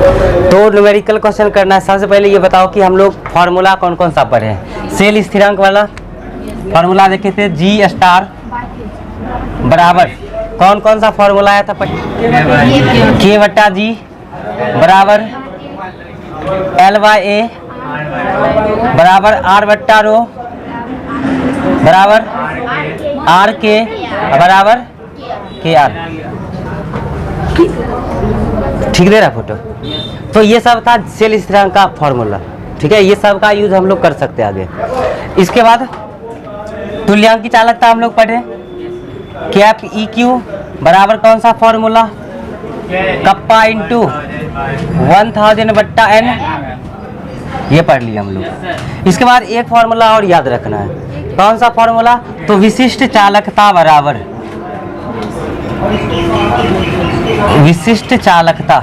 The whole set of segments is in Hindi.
तो न्यूमेरिकल क्वेश्चन करना है। सबसे पहले ये बताओ कि हम लोग फार्मूला कौन कौन सा पढ़े हैं। सेल स्थिरांक वाला फार्मूला देखे थे, जी स्टार बराबर कौन कौन सा फार्मूला आया था? के बट्टा जी बराबर एल बाय ए बराबर आर बट्टा रो बराबर आर के बराबर के आर। ठीक दे रहा फोटो। तो ये सब था सेल स्थिरांक का फॉर्मूला। ठीक है, ये सब का यूज हम लोग कर सकते हैं आगे। इसके बाद तुल्यांक की चालकता हम लोग पढ़े, कैप ई क्यू बराबर कौन सा फॉर्मूला? कप्पा इंटू 1000 बट्टा एन, ये पढ़ लिया हम लोग। इसके बाद एक फॉर्मूला और याद रखना है, कौन सा फॉर्मूला? तो विशिष्ट चालकता बराबर विशिष्ट चालकता,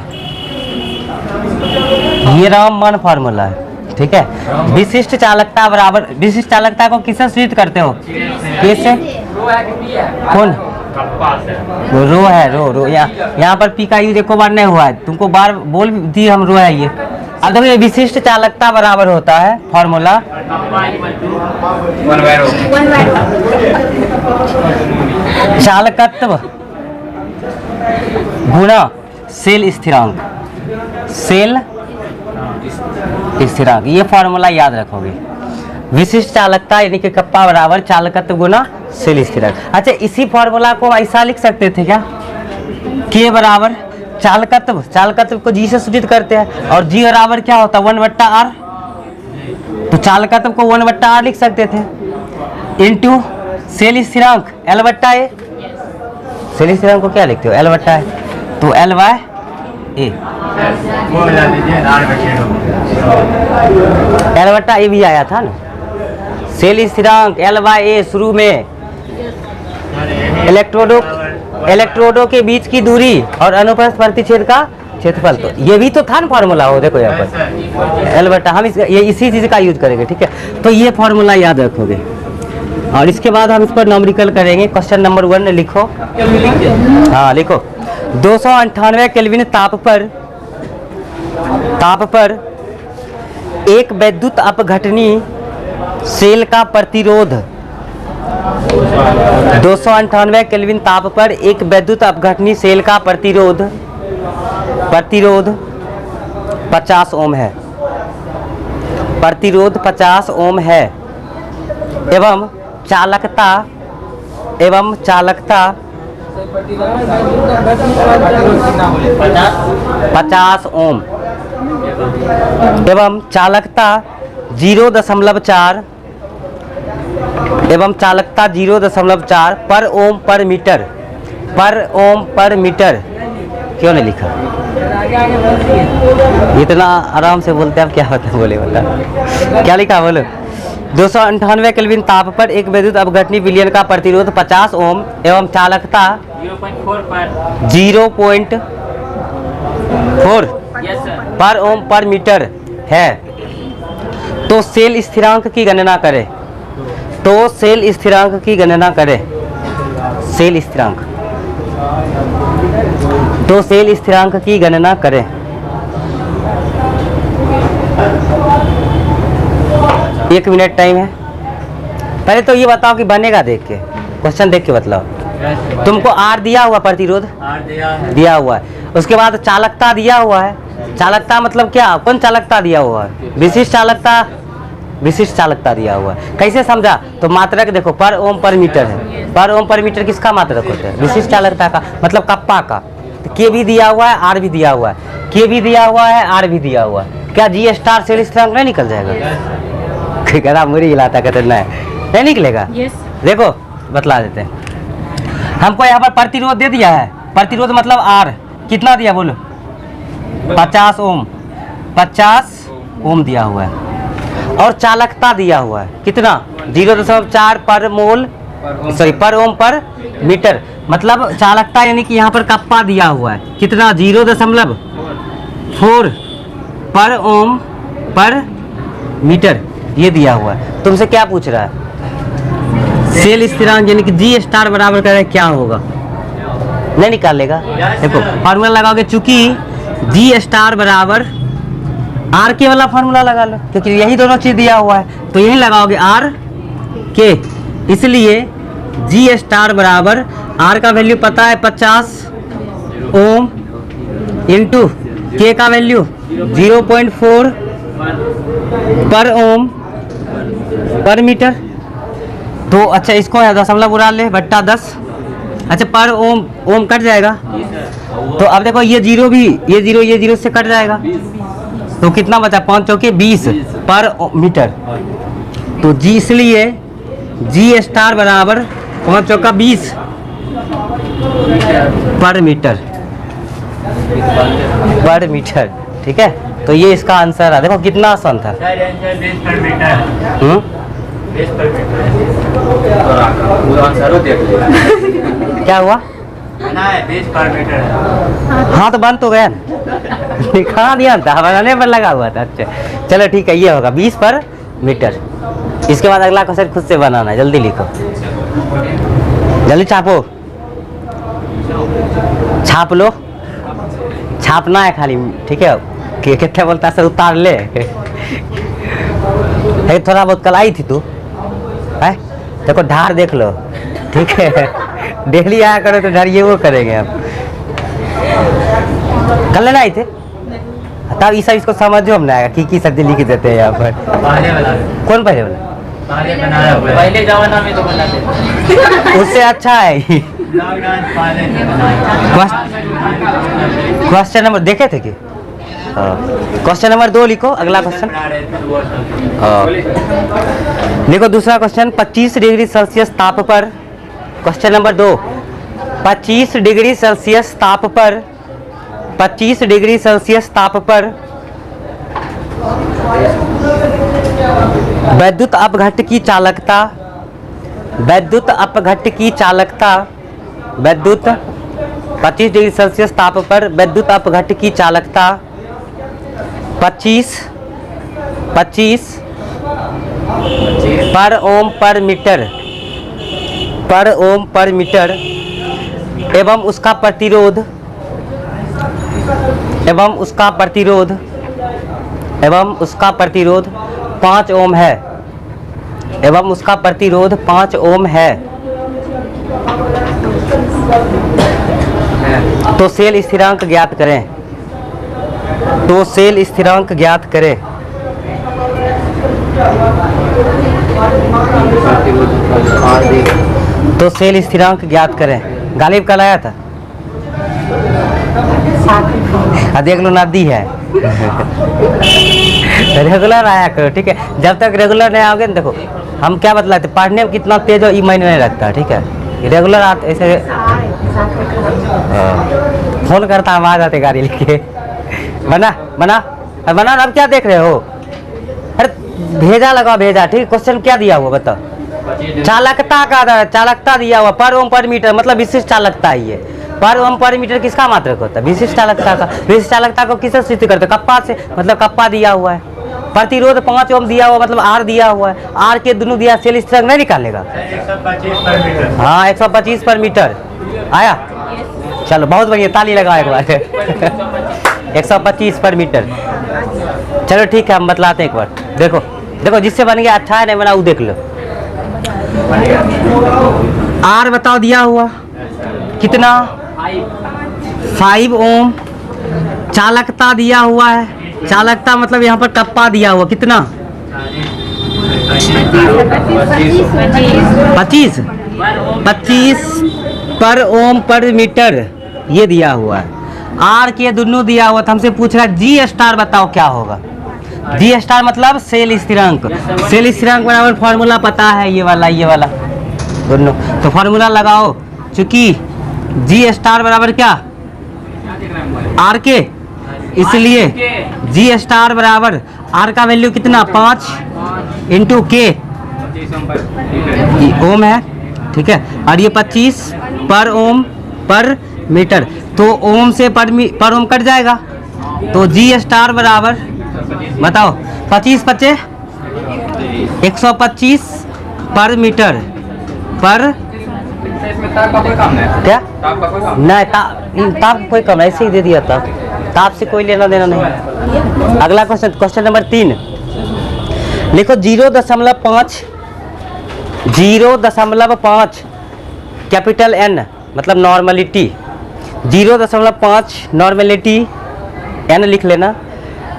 ये रामबाण फॉर्मूला है। ठीक है, विशिष्ट चालकता बराबर, विशिष्ट चालकता को किससे सूचित करते हो? कैसे? कौन? रो है, रो यहाँ पर पी का यूज एको बार नहीं हुआ है, तुमको बार बोल दी हम रो है ये। अब देखो ये विशिष्ट चालकता बराबर होता है फॉर्मूला चालकत्व गुणा सेल स्थिरांक, सेल स्थिरांक, ये फॉर्मूला याद रखोगे। विशिष्ट चालकता यानी कि कप्पा बराबर चालकत्व गुना सेल स्थिरांक। अच्छा, इसी फॉर्मूला को ऐसा लिख सकते थे क्या? के बराबर चालकत्व, चालकत्व को जी से सूचित करते हैं, और जी बराबर क्या होता है? 1 बट्टा आर। तो चालकत्व को 1 बट्टा आर लिख सकते थे, इंटू सेल स्थिरांक एल बट्टा ए। सेल स्थिरांक को क्या लिखते हो? एल बट्टा ए, तो एल बाय ए, एल बट्टा ए भी आया था ना। सेल स्थिरांक एल बाय ए, शुरू में इलेक्ट्रोडों के बीच की दूरी और अनुप्रस्थ प्रतिच्छेद का क्षेत्रफल, तो ये भी तो था ना फॉर्मूला। हो देखो यहाँ पर एल बट्टा, हम ये इसी चीज का यूज करेंगे। ठीक है, तो ये फॉर्मूला याद रखोगे। और इसके बाद हम इस पर न्यूमेरिकल करेंगे। क्वेश्चन नंबर 1 लिखो। हाँ लिखो। 298 केल्विन ताप पर एक विद्युत अपघटनी सेल का प्रतिरोध, 298 केल्विन ताप पर एक विद्युत अपघटनी सेल का प्रतिरोध 50 ओम है, प्रतिरोध 50 ओम है, एवं चालकता 50 ओम, एवं चालकता 0.4 एवं चालकता 0.4 पर ओम पर मीटर, पर ओम पर मीटर। क्यों नहीं लिखा? इतना आराम से बोलते हैं, क्या होता है? बोले बता क्या लिखा, बोलो। 298 केल्विन ताप पर एक विद्युत अपघटनी विलयन का प्रतिरोध 50 ओम एवं चालकता 0.4 पर ओम पर मीटर है। तो सेल स्थिरांक की गणना करें, तो सेल स्थिरांक की गणना करें, सेल स्थिरांक, तो सेल स्थिरांक की गणना करें। एक मिनट टाइम है। पहले तो ये बताओ कि बनेगा देख के, क्वेश्चन देख के बतलाओ। तुमको आर दिया हुआ, प्रतिरोध दिया हुआ है, उसके बाद चालकता दिया हुआ है। चालकता मतलब क्या? कौन चालकता दिया हुआ है? विशिष्ट चालकता, विशिष्ट चालकता दिया हुआ है। कैसे समझा? तो मात्रक देखो, पर ओम पर मीटर है। पर ओम पर मीटर किसका मात्रक होता है? विशिष्ट चालकता का, मतलब कप्पा का। तो के भी दिया हुआ है, आर भी दिया हुआ है, के भी दिया हुआ है, आर भी दिया हुआ है। क्या जी स्टार सेल स्थिरांक नहीं निकल जाएगा? कहता मुझे हिलाता, कहते नहीं निकलेगा। देखो बतला देते हैं। हमको यहाँ पर प्रतिरोध दे दिया है, प्रतिरोध मतलब आर कितना दिया बोलो? 50 ओम, 50 ओम दिया हुआ है। और चालकता दिया हुआ है कितना? 0.4 पर मोल, सॉरी पर ओम पर मीटर, मतलब चालकता यानी कि यहाँ पर कप्पा दिया हुआ है कितना? 0.4 पर ओम पर मीटर, ये दिया हुआ है। तुमसे क्या पूछ रहा है? सेल स्थिरांक यानी कि जी स्टार बराबर करें क्या होगा? नहीं निकाल लेगा। देखो फार्मूला लगाओगे, चूंकि जी स्टार बराबर आर के वाला फार्मूला लगा लो, क्योंकि यही दोनों चीज दिया हुआ है तो यही लगाओगे आर के। इसलिए जी स्टार बराबर आर का वैल्यू पता है 50 ओम इंटू के का वैल्यू 0.4 पर ओम पर मीटर। तो अच्छा इसको है दशमलव उड़ा ले बट्टा 10। अच्छा पर ओम ओम कट जाएगा तो अब देखो ये जीरो भी ये जीरो से कट जाएगा तो कितना बचा 5 चौके 20 पर मीटर। तो जी इसलिए जी स्टार बराबर 5 चौका 20 पर मीटर ठीक है। तो ये इसका आंसर है। देखो कितना आसान था। क्या हुआ? हाँ तो बंद तो गया दिखा दिया था बनाने पर लगा हुआ था। अच्छा चलो ठीक है ये होगा 20 पर मीटर। इसके बाद अगला क्वेश्चन खुद से बनाना है, जल्दी लिखो, जल्दी छापो, छाप लो, छापना है खाली ठीक है। कितना बोलता है सर उतार ले थोड़ा बहुत कल आई थी तू है। देखो ढार देख लो ठीक है, डेली आया करो तो ढार ये वो करेंगे हम। कल लेना आए थे तब ये सब इसको समझो हम ना की सब्जी लिख देते हैं यहाँ पर। कौन पहले वाला? पहले जमाना में तो बनाते उससे अच्छा है। क्वेश्चन नंबर देखे थे कि क्वेश्चन नंबर 2 लिखो। अगला क्वेश्चन लिखो दूसरा क्वेश्चन 25 डिग्री सेल्सियस ताप पर। क्वेश्चन नंबर 2 25 डिग्री सेल्सियस ताप पर 25 डिग्री सेल्सियस ताप पर वैद्युत अपघट्ट की चालकता वैद्युत अपघट्ट की चालकता वैद्युत 25 डिग्री सेल्सियस ताप पर वैद्युत अपघट्ट की चालकता 25 पर ओम पर मीटर एवं उसका प्रतिरोध 5 ओम है एवं उसका प्रतिरोध 5 ओम है। तो सेल स्थिरांक ज्ञात करें। तो सेल स्थिरांक ज्ञात करें। तो सेल स्थिरांक ज्ञात करें। गालिब कल आया था देख लो नदी है रेगुलर आया करो ठीक है। जब तक रेगुलर नहीं आओगे ना देखो हम क्या बतलाते पढ़ने में कितना तेज हो ये मायने नहीं रखता ठीक है। रेगुलर आते ऐसे फोन करता आवाज आते गाड़ी लेके बना अब क्या देख रहे हो? अरे भेजा लगा भेजा ठीक। क्वेश्चन क्या दिया हुआ बताओ? चालकता का चालकता दिया हुआ पर ओम पर मीटर मतलब विशिष्ट चालकता ही है। पर ओम पर मीटर किसका मात्रक होता है? विशिष्ट चालकता का। विशिष्ट चालकता को किससे सिद्ध करते हैं? कप्पा से, मतलब कप्पा दिया हुआ है। प्रतिरोध 5 ओम दिया हुआ मतलब आर दिया हुआ है। आर के दोनों दिया सेल स्थिरांक नहीं निकालेगा। 125 हाँ 125 पर मीटर आया। चलो बहुत बढ़िया ताली लगाओ एक बार 125 पर मीटर। चलो ठीक है हम बतलाते हैं एक बार। देखो जिससे बन गया अच्छा है नहीं बना वो देख लो। आर बताओ दिया हुआ कितना 5 ओम। चालकता दिया हुआ है। चालकता मतलब यहाँ पर कप्पा दिया हुआ कितना 25 पर ओम पर मीटर ये दिया हुआ है। आर के दोनों दिया हुआ था। हमसे पूछ रहा है जी स्टार बताओ क्या होगा। जी स्टार मतलब सेल स्थिरांक। सेल स्थिरांक बराबर फॉर्मूला पता है ये वाला दोनों। तो फॉर्मूला लगाओ चूंकि जी स्टार बराबर क्या आर के इसलिए जी स्टार बराबर आर का वैल्यू कितना 5 इंटू के ओम है ठीक है। और ये 25 पर ओम पर मीटर तो ओम से पर ओम कट जाएगा। तो जी स्टार बराबर बताओ 25 25 125 पर मीटर पर क्या नहीं ताप कोई कम ऐसे ही दे दिया था। हिसाब से कोई लेना देना नहीं। अगला क्वेश्चन, क्वेश्चन नंबर 3 लिखो 0.5 कैपिटल N मतलब नॉर्मलिटी, 0.5 नॉर्मलिटी N लिख लेना।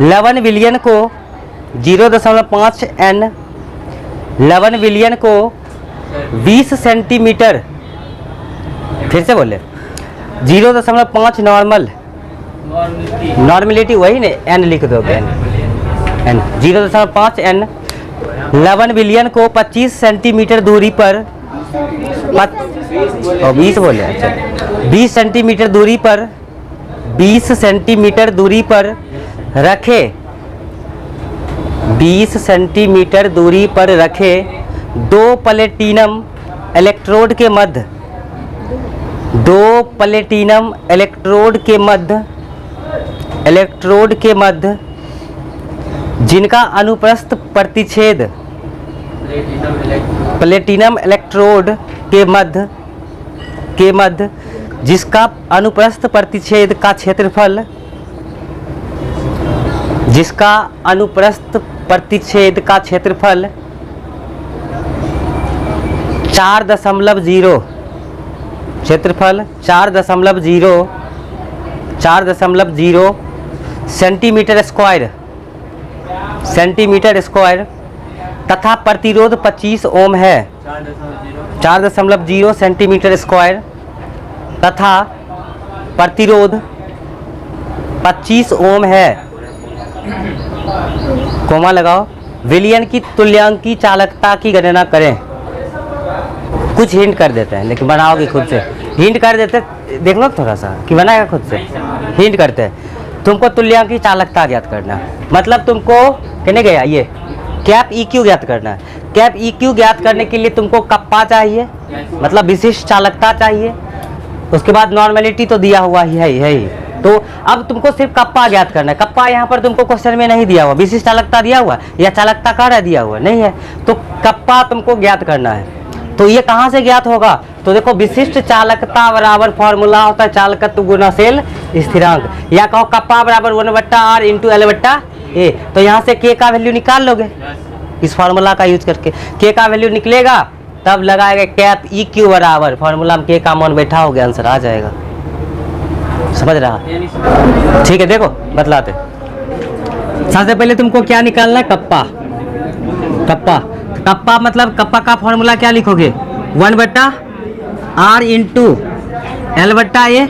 11 बिलियन को 0.5 N 11 बिलियन को 20 सेंटीमीटर, फिर से बोले 0.5 नॉर्मलिटी वही ने N लिख दोगे N 0.5 N 11 बिलियन को 25 सेंटीमीटर दूरी पर 20 बोले, अच्छा 20 सेंटीमीटर दूरी पर 20 सेंटीमीटर दूरी पर रखे, 20 सेंटीमीटर दूरी पर रखे 2 प्लेटिनम इलेक्ट्रोड के मध्य, 2 प्लेटिनम इलेक्ट्रोड के मध्य जिनका अनुप्रस्थ प्रतिच्छेद, प्लेटिनम इलेक्ट्रोड के मध्य जिसका अनुप्रस्थ प्रतिच्छेद का क्षेत्रफल, जिसका अनुप्रस्थ प्रतिच्छेद का क्षेत्रफल 4.0 क्षेत्रफल 4.0 सेंटीमीटर स्क्वायर तथा प्रतिरोध 25 ओम है। 4.0 सेंटीमीटर स्क्वायर तथा प्रतिरोध 25 ओम है। कोमा लगाओ। विलियन की तुल्यांकी चालकता की गणना करें। कुछ हिंट कर देते हैं लेकिन बनाओगे खुद से। हिंट कर देते, देख लो थोड़ा सा कि बनाएगा खुद से। हिंट करते हैं, तुमको तुल्यांकी चालकता ज्ञात करना है, मतलब तुमको कहने गया ये कैप EQ ज्ञात करना है। कैप EQ ज्ञात करने के लिए तुमको कप्पा चाहिए, मतलब विशिष्ट चालकता चाहिए। उसके बाद नॉर्मेलिटी तो दिया हुआ ही है ही। तो अब तुमको सिर्फ कप्पा ज्ञात करना है। कप्पा यहाँ पर तुमको क्वेश्चन में नहीं दिया हुआ, विशिष्ट चालकता दिया हुआ या चालकता कार्य दिया हुआ नहीं है, तो कप्पा तुमको ज्ञात करना है। तो ये कहाँ से ज्ञात होगा? तो देखो विशिष्ट चालकता बराबर फॉर्मूला होता है चालकत्व गुना सेल स्थिरांक, या कहो कप्पा बराबर 1/r × L/A। तो यहाँ से K का वैल्यू निकाल लोगे इस फार्मूला का यूज करके। K का वैल्यू निकलेगा तब लगाएगा कैप EQ बराबर, फार्मूला में K का मान बैठा हो गया, आंसर आ जाएगा। समझ रहा? ठीक है, देखो बतलाते। सबसे पहले तुमको क्या निकालना है? कप्पा। कप्पा मतलब कप्पा का फॉर्मूला क्या लिखोगे? 1/r ×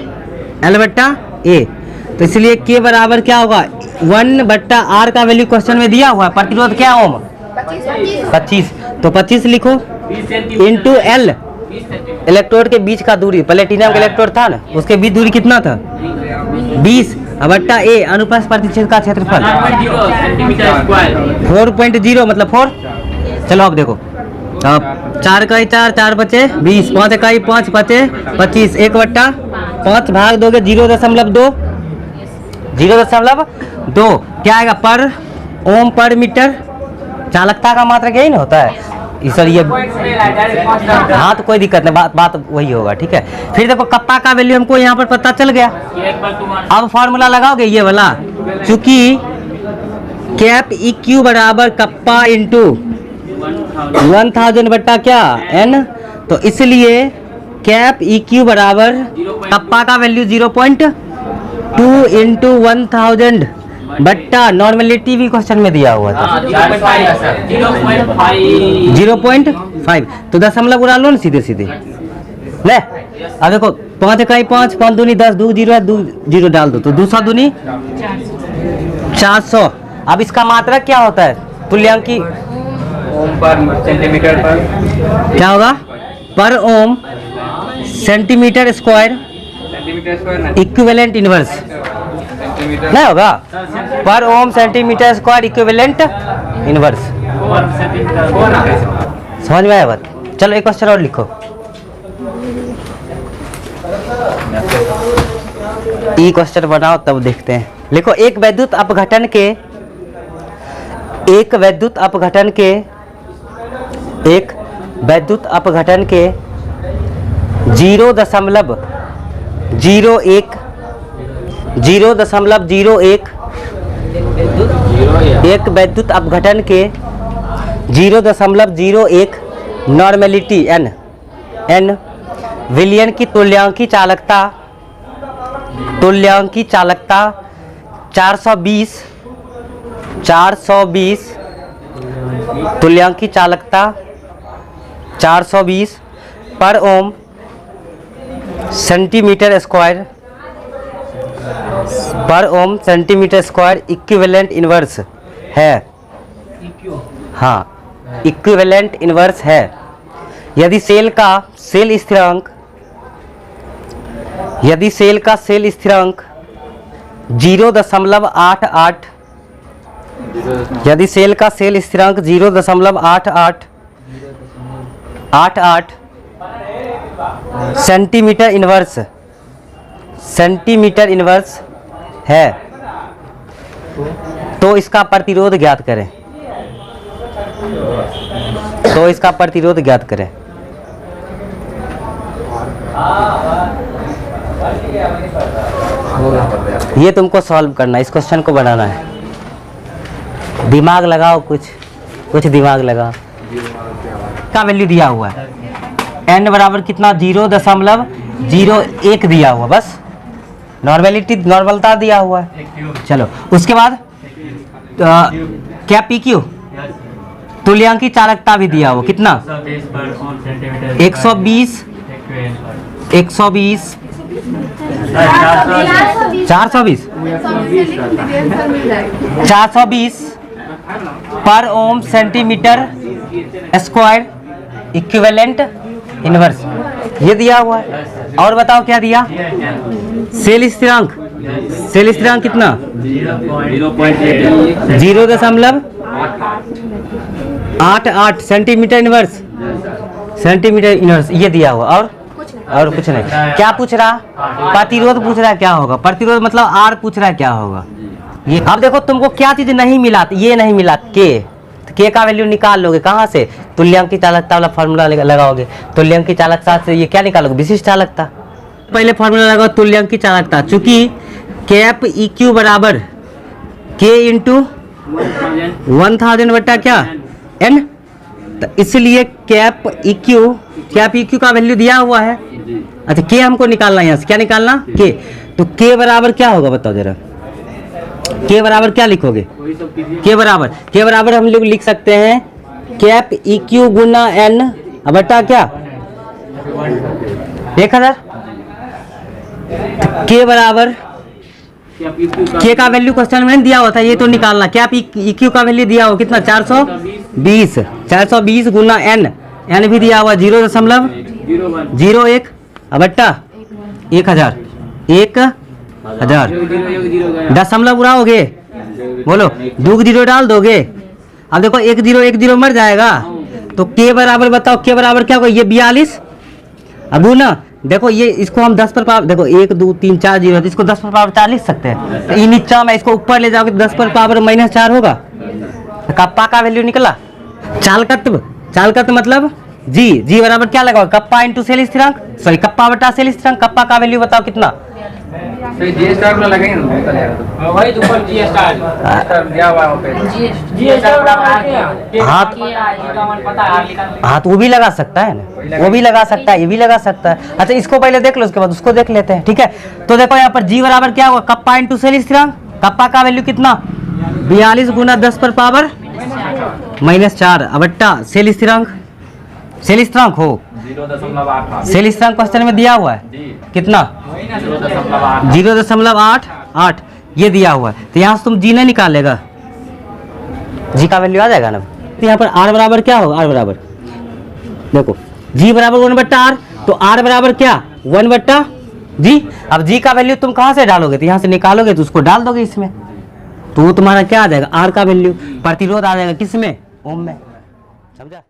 L/A। तो इसलिए K बराबर क्या होगा? 1/r का वैल्यू क्वेश्चन में दिया हुआ है। प्रतिरोध क्या ओम? 25। तो 25 लिखो इंटू L, इलेक्ट्रोड के बीच का दूरी, प्लेटिनम का इलेक्ट्रोड था ना, उसके बीच दूरी कितना था? 20/A अनुप्रस्थ प्रतिच्छेद का क्षेत्रफल 4.0 मतलब 4। चलो अब देखो, अब 4 का 4 बचे 20, 5 का 5 बचे 25, 1/5 भाग दोगे 0.2 क्या आएगा? पर ओम पर मीटर। चालकता का मात्रक यही ना होता है सर ये। हाँ तो कोई दिक्कत नहीं, बात वही होगा। ठीक है, फिर देखो कप्पा का वैल्यू हमको यहाँ पर पता चल गया। अब फॉर्मूला लगाओगे ये वाला, चूंकि कैप EQ बराबर कप्पा इंटू 1000 बट्टा क्या N, तो इसलिए कैप EQ बराबर कप्पा का वैल्यू 0.2 × 1000 बट्टा नॉर्मलिटी भी क्वेश्चन में दिया हुआ था 0.5। तो दशमलव उड़ा लो ना सीधे सीधे। ले अब देखो 5 का 5, 5 दूनी 10, 2 0 है, 2 0 डाल दो तो 200 दूनी 400। अब इसका मात्रक क्या होता है? तुल्यांकी ओम पर सेंटीमीटर पर क्या होगा? पर ओम सेंटीमीटर स्क्वायर इक्विवेलेंट इनवर्स नहीं होगा? पर ओम सेंटीमीटर स्क्वायर इक्विवेलेंट इनवर्स। समझ में आया बात? चलो एक क्वेश्चन और लिखो। ई क्वेश्चन बनाओ तब देखते हैं। लिखो एक वैद्युत अपघटन के 0.01 0.01 एक वैद्युत अपघटन के 0.01 नॉर्मेलिटी n विलयन की तुल्यांकी चालकता 420 तुल्यांकी चालकता 420 पर ओम सेंटीमीटर स्क्वायर इक्विवेलेंट इनवर्स है। हाँ, इक्विवेलेंट इनवर्स है यदि सेल का सेल स्थिरांक 0.88 यदि सेल का सेल स्थिरांक 0.88 सेंटीमीटर इनवर्स है तो इसका प्रतिरोध ज्ञात करें। ये तुमको सॉल्व करना है, इस क्वेश्चन को बनाना है। दिमाग लगाओ, कुछ दिमाग लगाओ। का वैल्यू दिया हुआ है n बराबर कितना 0.01 दिया हुआ, बस नॉर्मलता दिया हुआ है। चलो उसके बाद क्या PQ तुल्यांकी चालकता भी दिया हुआ, कितना 120 420 पर ओम सेंटीमीटर स्क्वायर इक्विवेलेंट इनवर्स, ये दिया हुआ है। और बताओ क्या दिया, सेल स्थिरांक कितना 0.88 सेंटीमीटर इनवर्स, ये दिया हुआ। और कुछ नहीं। क्या पूछ रहा, प्रतिरोध पूछ रहा है क्या होगा, प्रतिरोध मतलब R पूछ रहा है क्या होगा ये। अब देखो तुमको क्या चीज नहीं मिला, ये नहीं मिला K का वैल्यू निकाल लोगे कहाँ से, तुल्यांकी चालकता वाला फॉर्मूला लगाओगे। तुल्यांकी चालकता से ये क्या निकालोगे, विशिष्ट चालकता। पहले फॉर्मूला लगाओ तुल्यांकी चालकता, चूंकि कैप EQ बराबर K इंटू 1000 बट्टा क्या N, तो इसलिए कैप EQ का वैल्यू दिया हुआ है। अच्छा K हमको निकालना है, यहाँ से क्या निकालना K, तो K बराबर क्या होगा बताओ जरा, K बराबर क्या लिखोगे, K बराबर हम लोग लिख सकते हैं कैप EQ गुना N बटा क्या 1000। K बराबर K का वैल्यू क्वेश्चन में दिया हुआ था, ये तो निकालना। कैप EQ का वैल्यू दिया हुआ कितना 420 गुना N भी दिया हुआ 0.01 बट्टा 1000 दशमलव उड़ाओगे, बोलो 2 जीरो डाल दोगे। अब देखो 1 0 मर जाएगा, तो K बराबर बताओ, K बराबर क्या होगा, ये 42 अब ना देखो ये इसको हम 10 पर पावर, देखो 1 2 3 4 जीरो, इसको 10 पर पावर 4 लिख सकते हैं। तो ये नीचा में इसको ऊपर ले जाओगे तो 10 पर पावर -4 होगा, तो कप्पा का वैल्यू निकला। चालकत्व मतलब जी बराबर क्या लगाओ, कप्पा इंटू सेल स्थिरांक, सॉरी कप्पा बटा सेल स्थिरांक। कप्पा का वैल्यू बताओ कितना, हाँ तो वो भी लगा सकता है ना, वो भी लगा सकता है, ये भी लगा सकता है। अच्छा इसको पहले देख लो, उसके बाद उसको देख लेते हैं, ठीक है। तो देखो यहाँ पर जी बराबर क्या होगा, कप्पा इंटू सेल स्थिरांक। कप्पा का वैल्यू कितना 42 गुना 10 पर पावर -4 बट्टा सेल स्थिरांक हो 0.88 क्वेश्चन में दिया हुआ है कितना 0.88 ये दिया हुआ है। तो यहाँ से तुम जी नहीं निकालेगा, जी का वैल्यू आ जाएगा ना। तो यहाँ पर R बराबर क्या होगा, R बराबर देखो जी बराबर 1/R, तो R बराबर क्या 1/G। अब जी का वैल्यू तुम कहाँ से डालोगे, तो यहाँ से निकालोगे तो उसको डाल दोगे इसमें, तो वो तुम्हारा क्या आ जाएगा R का वैल्यू, प्रतिरोध आ जाएगा किसमें, ओम में, समझा।